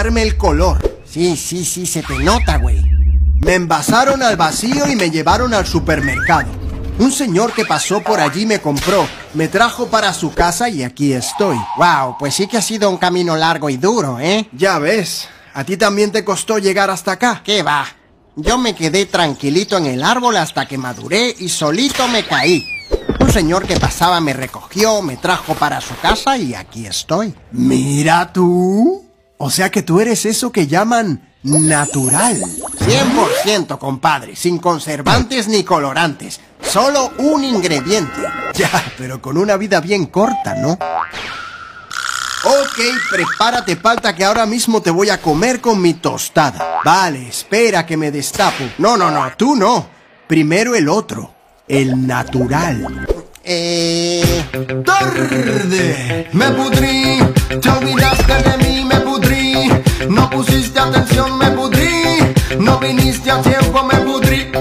cambiarme el color. Sí, se te nota, güey. Me envasaron al vacío y me llevaron al supermercado. Un señor que pasó por allí me compró, me trajo para su casa y aquí estoy. Wow, pues sí que ha sido un camino largo y duro, ¿eh? Ya ves, ¿a ti también te costó llegar hasta acá? ¿Qué va? Yo me quedé tranquilito en el árbol hasta que maduré y solito me caí. Un señor que pasaba me recogió, me trajo para su casa y aquí estoy. Mira tú. O sea que tú eres eso que llaman natural. 100%, compadre, sin conservantes ni colorantes. Solo un ingrediente. Ya, pero con una vida bien corta, ¿no? Ok, prepárate, palta, que ahora mismo te voy a comer con mi tostada. Vale, espera que me destapo. No, tú no. Primero el otro, el natural. ¡Tarde! Me pudrí, te olvidaste de mí, me pudrí. No pusiste atención, me pudrí. No viniste a tiempo, me pudrí.